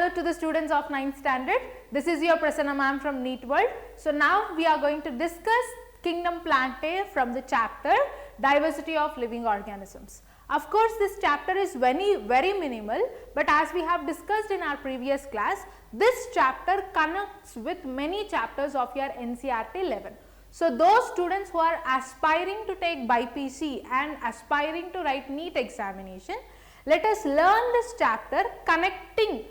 hello to the students of 9th standard. This is your Prasanna ma'am from NEET World. So, now we are going to discuss Kingdom Plantae from the chapter Diversity of Living Organisms. Of course, this chapter is very minimal, but as we have discussed in our previous class, this chapter connects with many chapters of your NCERT 11. So, those students who are aspiring to take BPC and aspiring to write NEET examination, let us learn this chapter connecting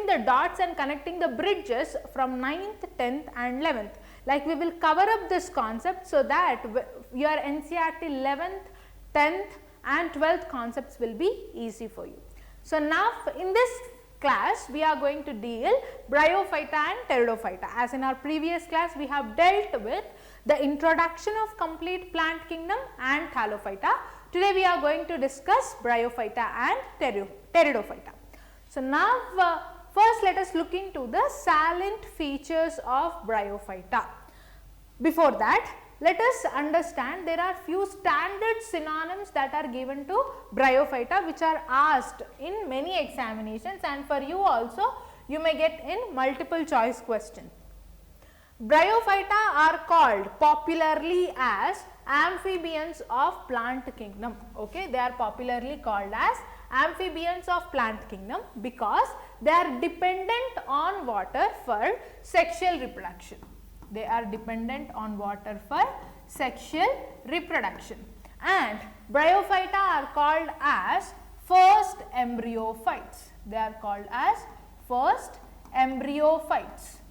the dots and connecting the bridges from 9th, 10th and 11th. Like we will cover up this concept so that your NCERT 11th, 10th and 12th concepts will be easy for you. So, now in this class we are going to deal Bryophyta and Pteridophyta. As in our previous class we have dealt with the introduction of complete plant kingdom and Thallophyta. Today we are going to discuss Bryophyta and Pteridophyta. So, now first let us look into the salient features of Bryophyta. Before that, let us understand there are few standard synonyms that are given to Bryophyta which are asked in many examinations, and for you also you may get in multiple choice question. Bryophyta are called popularly as amphibians of plant kingdom. Okay, they are popularly called as amphibians of plant kingdom because they are dependent on water for sexual reproduction. They are dependent on water for sexual reproduction. And Bryophyta are called as first embryophytes. They are called as first embryophytes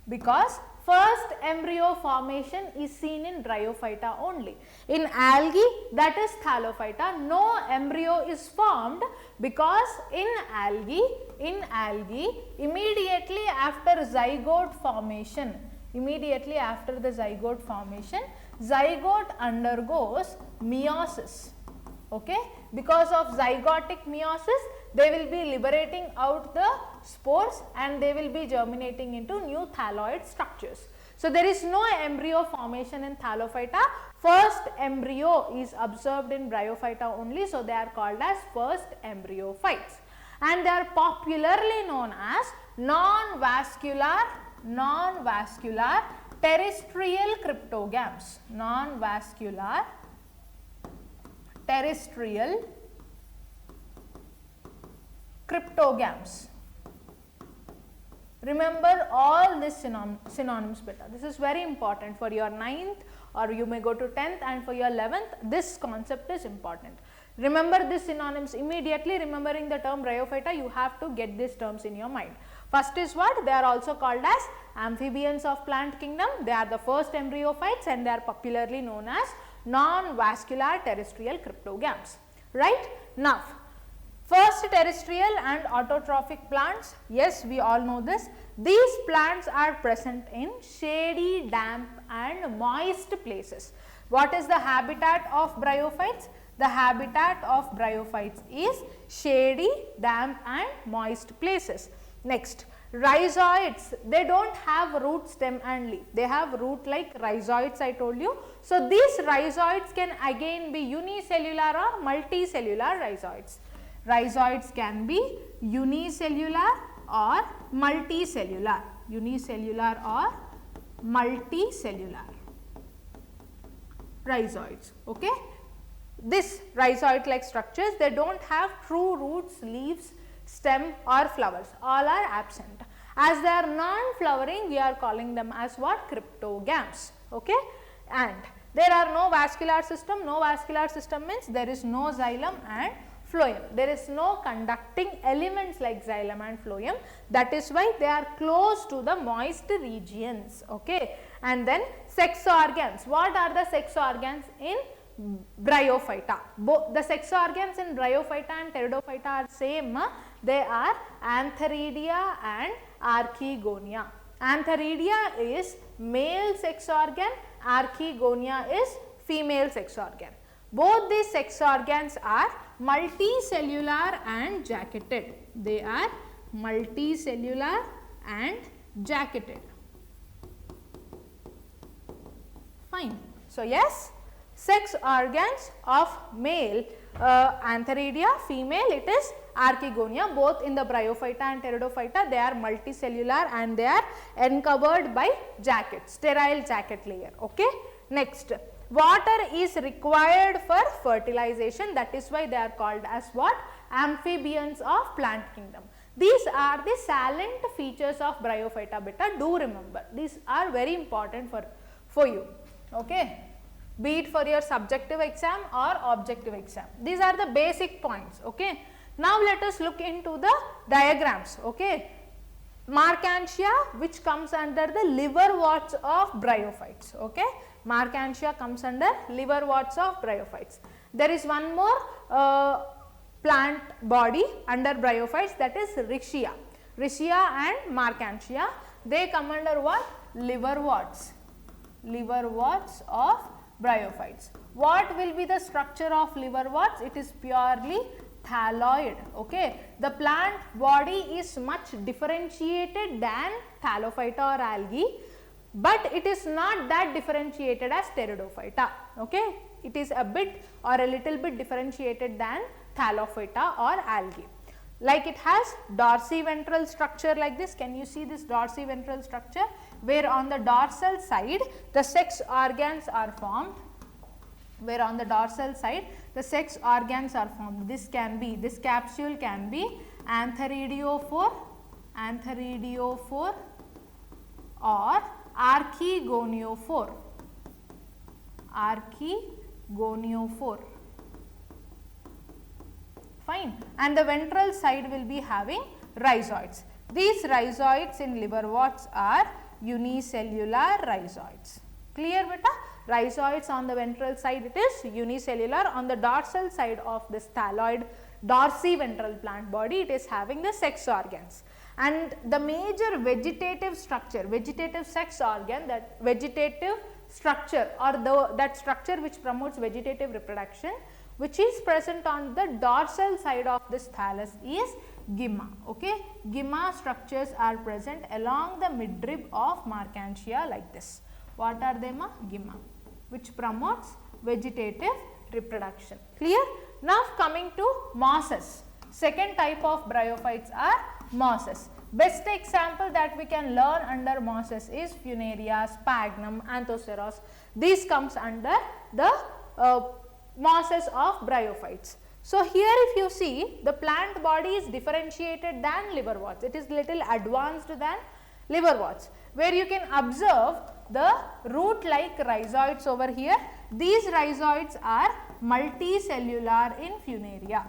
because first embryo formation is seen in Bryophyta only. In algae, that is Thallophyta, no embryo is formed because in algae immediately after zygote formation, zygote undergoes meiosis. Okay, because of zygotic meiosis they will be liberating out the spores and they will be germinating into new thalloid structures. So, there is no embryo formation in Thallophyta. First embryo is observed in Bryophyta only. So, they are called as first embryophytes, and they are popularly known as non-vascular terrestrial cryptogams. Non-vascular terrestrial cryptogams. Remember all these synonyms better. This is very important for your 9th, or you may go to 10th, and for your 11th this concept is important. Remember these synonyms immediately. Remembering the term Bryophyta, you have to get these terms in your mind. First is what? They are also called as amphibians of plant kingdom. They are the first embryophytes and they are popularly known as non-vascular terrestrial cryptogams. Right? Now, first terrestrial and autotrophic plants, yes, we all know this. These plants are present in shady, damp and moist places. What is the habitat of Bryophytes? The habitat of Bryophytes is shady, damp and moist places. Next, rhizoids, they do not have root, stem and leaf. They have root like rhizoids, I told you. So, these rhizoids can again be unicellular or multicellular rhizoids. Rhizoids can be unicellular or multicellular, rhizoids. Okay. This rhizoid like structures, they do not have true roots, leaves, stem or flowers, all are absent. As they are non-flowering, we are calling them as what? Cryptogams. Okay. And there are no vascular system. No vascular system means there is no xylem and phloem. There is no conducting elements like xylem and phloem. That is why they are close to the moist regions. Okay. And then sex organs. What are the sex organs in Bryophyta? Both the sex organs in Bryophyta and Pteridophyta are same. They are antheridia and archegonia. Antheridia is male sex organ, archegonia is female sex organ. Both these sex organs are multicellular and jacketed. They are multicellular and jacketed. Fine. So, yes, Sex organs of male Antheridia, female it is Archegonia. Both in the Bryophyta and Pteridophyta they are multicellular and they are encovered by jacket, sterile jacket layer. Okay. Next, water is required for fertilization, that is why they are called as what? Amphibians of plant kingdom. These are the salient features of Bryophyta beta. Do remember, these are very important for you. Okay. Be it for your subjective exam or objective exam. These are the basic points. Okay. Now let us look into the diagrams. Okay. Markantia, which comes under the liverworts of bryophytes. Okay. Markantia comes under liverworts of bryophytes. There is one more plant body under bryophytes, that is Riccia. Riccia and Markantia, they come under what? Liverworts. Liverworts of bryophytes. What will be the structure of liverworts? It is purely thalloid. Okay. The plant body is much differentiated than Thallophyta or algae, but it is not that differentiated as Pteridophyta. Okay. It is a bit or a little bit differentiated than Thallophyta or algae. Like it has dorsiventral structure like this. Can you see this dorsiventral structure, where on the dorsal side the sex organs are formed, where on the dorsal side the sex organs are formed. This can be, this capsule can be antheridiophore or archegoniophore. Fine. And the ventral side will be having rhizoids. These rhizoids in liverworts are unicellular rhizoids. Clear beta? Rhizoids on the ventral side it is unicellular. On the dorsal side of this thalloid dorsiventral plant body it is having the sex organs. And the major vegetative structure, vegetative sex organ, that vegetative structure or that structure which promotes vegetative reproduction, which is present on the dorsal side of this thallus is gyma. Okay. Gyma structures are present along the midrib of Markantia like this. What are they ma? Gyma, which promotes vegetative reproduction. Clear? Now coming to mosses. Second type of bryophytes are mosses. Best example that we can learn under mosses is Funaria, Sphagnum, Anthoceros. These comes under the mosses of bryophytes. So here if you see, the plant body is differentiated than liverworts. It is little advanced than liverworts, where you can observe the root like rhizoids over here. These rhizoids are multicellular in Funaria.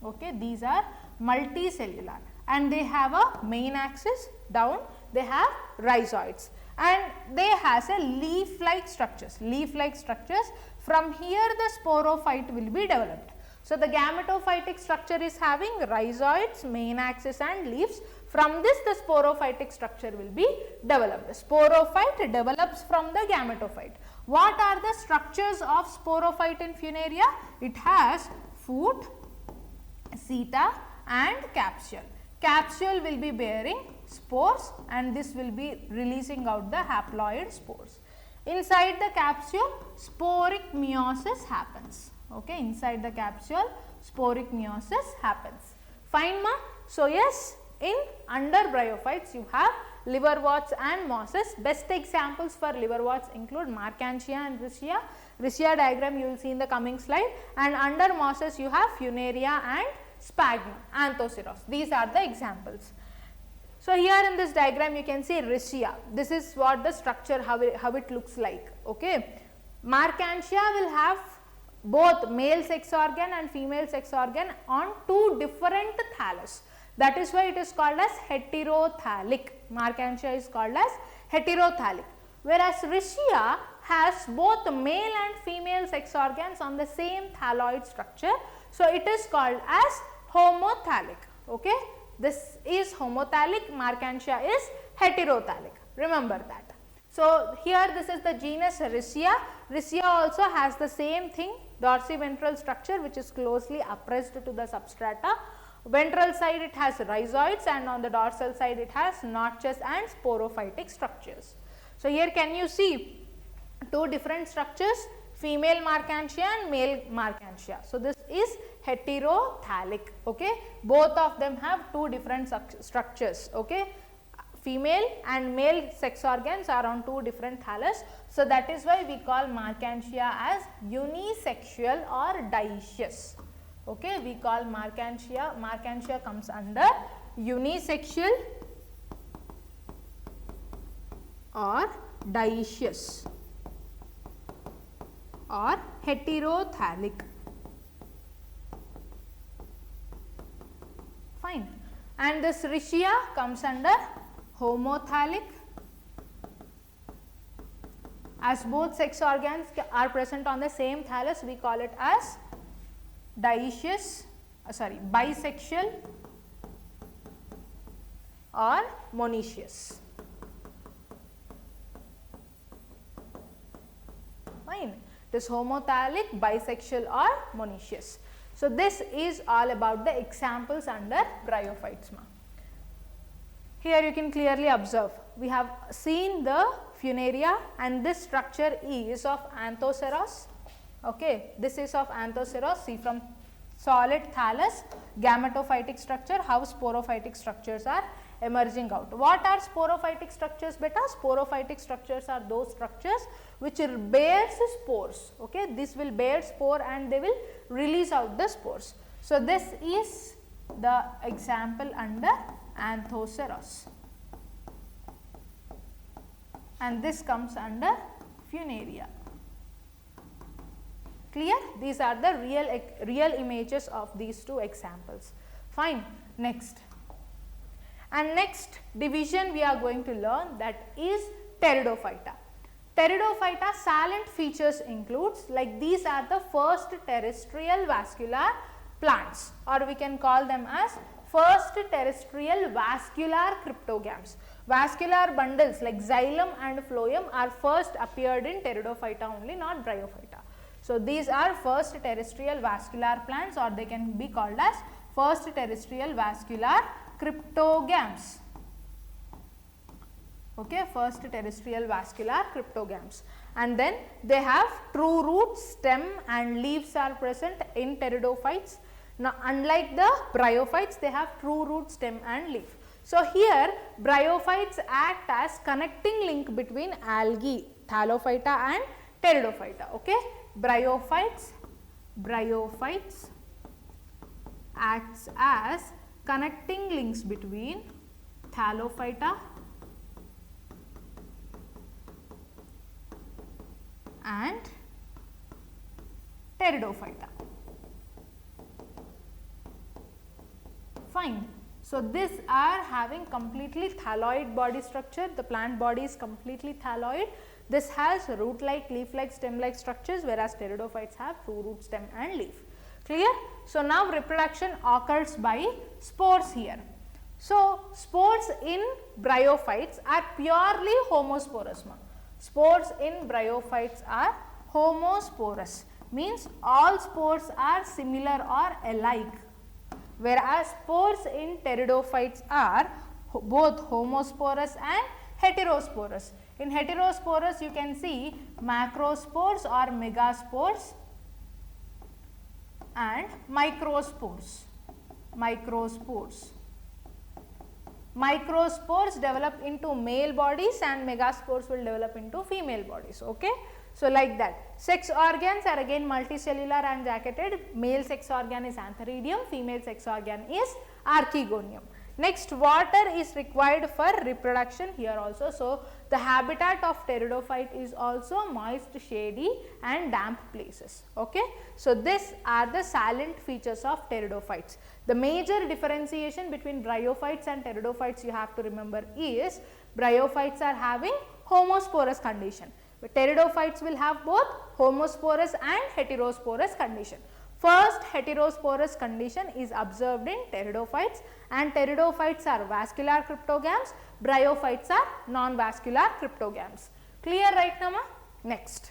Okay, these are multicellular and they have a main axis down, they have rhizoids and they has a leaf like structures. From here the sporophyte will be developed. So the gametophytic structure is having rhizoids, main axis and leaves. From this the sporophytic structure will be developed. Sporophyte develops from the gametophyte. What are the structures of sporophyte in Funaria? It has foot, seta and capsule. Capsule will be bearing spores and this will be releasing out the haploid spores. Inside the capsule sporic meiosis happens. Okay, inside the capsule sporic meiosis happens. Fine ma? So yes, in under bryophytes you have liverworts and mosses. Best examples for liverworts include Markantia and Riccia. Riccia diagram you will see in the coming slide, and under mosses you have Funaria and Sphagnum, Anthoceros. These are the examples. So here in this diagram you can see Riccia. This is what the structure, how it looks like. Okay. Markantia will have both male sex organ and female sex organ on two different thallus. That is why it is called as heterothallic. Markantia is called as heterothallic. Whereas Riccia has both male and female sex organs on the same thalloid structure. So it is called as homothallic. Okay. This is homothallic, Markantia is heterothallic. Remember that. So here this is the genus Riccia. Riccia also has the same thing, dorsiventral structure which is closely appressed to the substrata. Ventral side it has rhizoids and on the dorsal side it has notches and sporophytic structures. So here can you see two different structures, female marcantia and male marcantia. So, this is heterothalic. Okay. Both of them have two different structures. Okay. Female and male sex organs are on two different thallus. So, that is why we call marcantia as unisexual or dioecious. Okay. We call marcantia comes under unisexual or dioecious or heterothalic. Fine. And this rhizia comes under homothalic, as both sex organs are present on the same thallus. We call it as bisexual or monoecious. Fine. It is homothalic, bisexual or monoecious. So, this is all about the examples under bryophytes. Here you can clearly observe, we have seen the funaria and this structure is of anthoceros. Okay. This is of anthoceros. See, from solid thallus, gametophytic structure, how sporophytic structures are emerging out. What are sporophytic structures beta? Sporophytic structures are those structures which bears spores. Okay. This will bear spore and they will release out the spores. So, this is the example under anthoceros and this comes under funaria. Clear? These are the real images of these two examples. Fine. Next. And next division we are going to learn, that is Pteridophyta. Pteridophyta salient features includes, like these are the first terrestrial vascular plants, or we can call them as first terrestrial vascular cryptogams. Vascular bundles like xylem and phloem are first appeared in Pteridophyta only, not Bryophyta. So, these are first terrestrial vascular plants, or they can be called as first terrestrial vascular cryptogams. Okay, first terrestrial vascular cryptogams. And then they have true root, stem and leaves are present in pteridophytes. Now, unlike the bryophytes, they have true root, stem and leaf. So, here bryophytes act as connecting link between algae, Thallophyta and Pteridophyta. Okay, bryophytes acts as connecting links between Thallophyta and Pteridophyta. Fine. So, these are having completely thalloid body structure. The plant body is completely thalloid. This has root like, leaf like, stem like structures, whereas pteridophytes have true root, stem and leaf. Clear? So, now reproduction occurs by spores here. So, spores in bryophytes are purely homosporous. Spores in bryophytes are homosporous, means all spores are similar or alike, whereas spores in pteridophytes are both homosporous and heterosporous. In heterosporous you can see macrospores or megaspores and microspores. Microspores develop into male bodies and megaspores will develop into female bodies. Okay. So, like that. Sex organs are again multicellular and jacketed. Male sex organ is antheridium, female sex organ is archegonium. Next, water is required for reproduction here also. So, the habitat of pteridophyte is also moist, shady and damp places. Okay. So, these are the salient features of pteridophytes. The major differentiation between bryophytes and pteridophytes you have to remember is bryophytes are having homosporous condition, but pteridophytes will have both homosporous and heterosporous condition. First heterosporous condition is observed in pteridophytes, and pteridophytes are vascular cryptogams, bryophytes are non-vascular cryptogams. Clear right now? Next.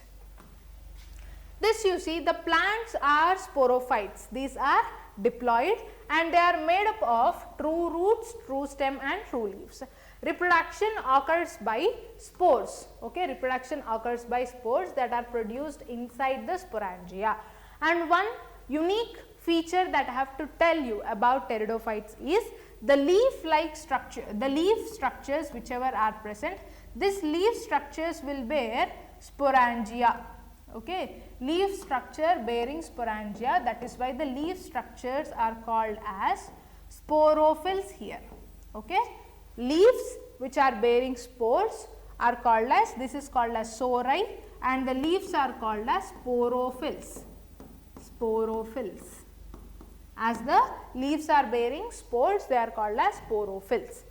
This you see, the plants are sporophytes. These are diploid and they are made up of true roots, true stem and true leaves. Reproduction occurs by spores. Okay, reproduction occurs by spores that are produced inside the sporangia. And one unique feature that I have to tell you about pteridophytes is the leaf-like structure, the leaf structures whichever are present, this leaf structures will bear sporangia. Okay, leaf structure bearing sporangia, that is why the leaf structures are called as sporophylls here. Okay, leaves which are bearing spores are called as, this is called as sori, and the leaves are called as sporophylls. Sporophylls. As the leaves are bearing spores, they are called as sporophylls.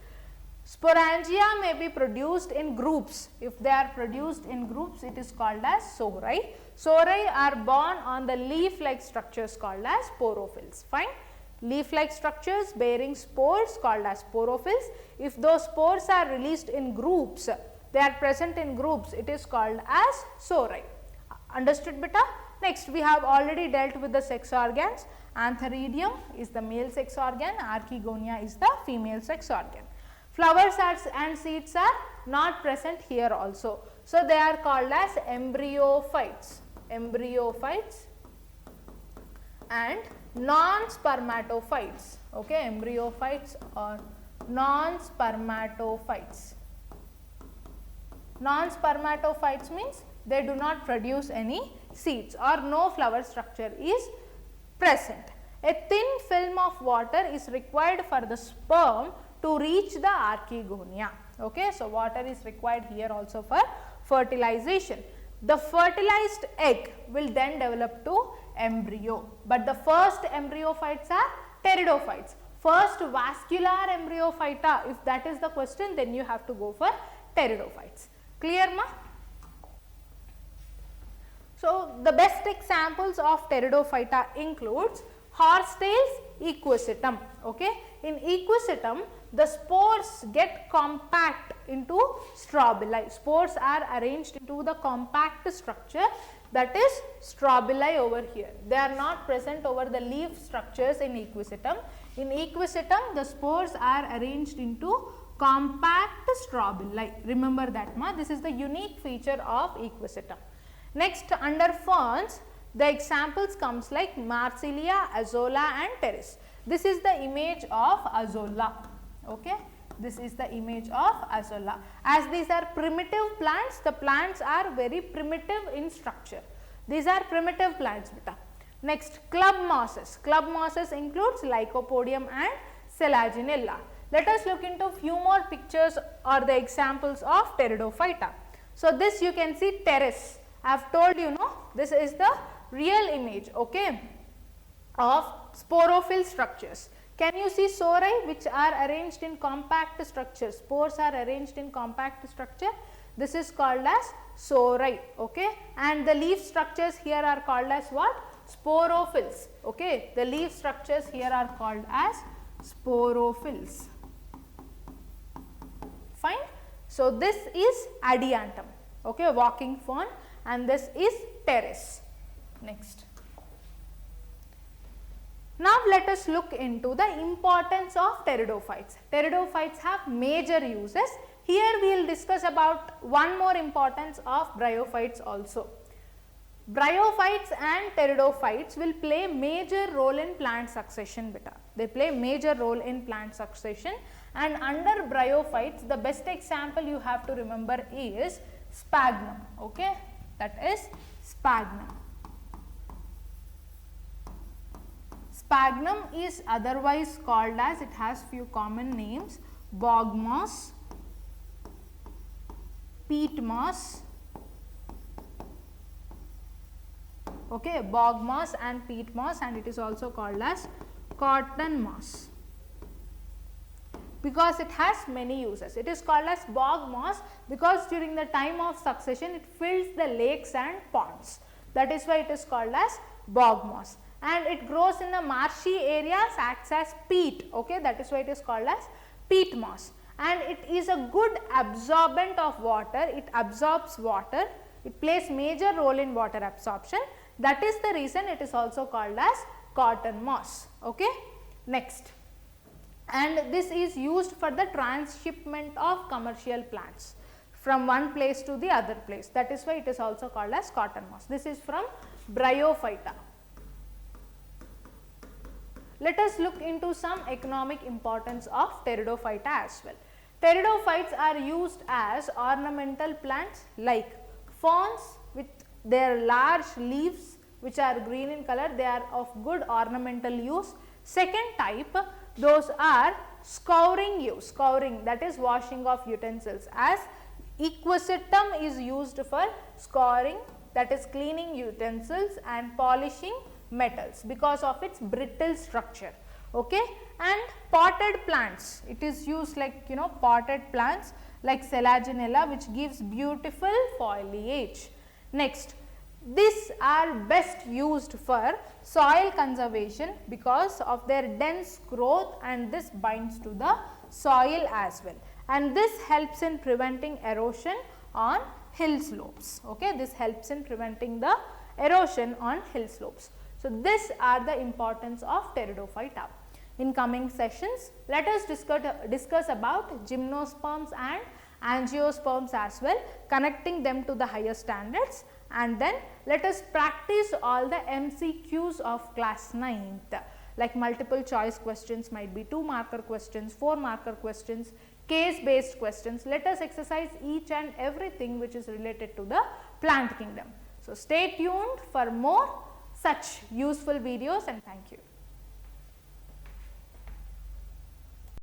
Sporangia may be produced in groups. If they are produced in groups, it is called as sori. Sori are born on the leaf-like structures called as sporophylls. Fine. Leaf-like structures bearing spores called as sporophylls. If those spores are released in groups, they are present in groups, it is called as sori. Understood beta? Next, we have already dealt with the sex organs. Antheridium is the male sex organ, Archegonia is the female sex organ. Flowers and seeds are not present here also. So, they are called as embryophytes, embryophytes and non-spermatophytes. Okay, embryophytes or non-spermatophytes. Non-spermatophytes means they do not produce any seeds or no flower structure is present. A thin film of water is required for the sperm to reach the archegonia. Okay, so water is required here also for fertilization. The fertilized egg will then develop to embryo, but the first embryophytes are pteridophytes. First vascular embryophyta, if that is the question, then you have to go for pteridophytes. Clear ma? So, the best examples of pteridophyta includes horsetails, equisetum. Okay. In equisetum, the spores get compact into strobili. Spores are arranged into the compact structure, that is strobili over here. They are not present over the leaf structures in equisetum. In equisetum, the spores are arranged into compact strobili. Remember that ma, this is the unique feature of equisetum. Next, under ferns, the examples comes like Marsilia, Azolla and Pteris. This is the image of Azolla. Okay, this is the image of Azolla. As these are primitive plants, the plants are very primitive in structure. These are primitive plants beta. Next, club mosses. Club mosses includes Lycopodium and Selaginella. Let us look into few more pictures or the examples of Pteridophyta. So, this you can see Pteris. I have told you, no, this is the real image, okay, of sporophyll structures. Can you see sori which are arranged in compact structures? Spores are arranged in compact structure. This is called as sori, okay, and the leaf structures here are called as what? Sporophylls, okay. The leaf structures here are called as sporophylls. Fine. So, this is adiantum, okay, walking fern, and this is Pteris. Next. Now, let us look into the importance of pteridophytes. Pteridophytes have major uses. Here we will discuss about one more importance of bryophytes also. Bryophytes and pteridophytes will play major role in plant succession beta. They play major role in plant succession, and under bryophytes the best example you have to remember is sphagnum, okay, that is sphagnum. Sphagnum is otherwise called as, it has few common names, bog moss, peat moss, okay, bog moss and peat moss, and it is also called as cotton moss because it has many uses. It is called as bog moss because during the time of succession it fills the lakes and ponds. That is why it is called as bog moss, and it grows in the marshy areas, acts as peat, okay, that is why it is called as peat moss, and it is a good absorbent of water. It absorbs water, it plays major role in water absorption. That is the reason it is also called as cotton moss, okay. Next, and this is used for the transshipment of commercial plants from one place to the other place. That is why it is also called as cotton moss. This is from Bryophyta. Let us look into some economic importance of Pteridophyta as well. Pteridophytes are used as ornamental plants like ferns with their large leaves which are green in color. They are of good ornamental use. Second type, those are scouring use, scouring, that is washing of utensils, as equisetum is used for scouring, that is cleaning utensils and polishing metals because of its brittle structure. Okay. And potted plants, it is used like potted plants like Selaginella, which gives beautiful foliage. Next, these are best used for soil conservation because of their dense growth, and this binds to the soil as well, and this helps in preventing erosion on hill slopes. Okay, this helps in preventing the erosion on hill slopes. So, these are the importance of Pteridophyta. In coming sessions, let us discuss about gymnosperms and angiosperms as well, connecting them to the higher standards, and then let us practice all the MCQs of class 9th, like multiple choice questions, might be 2-marker questions, 4-marker questions, case based questions. Let us exercise each and everything which is related to the plant kingdom. So, stay tuned for more such useful videos, and thank you.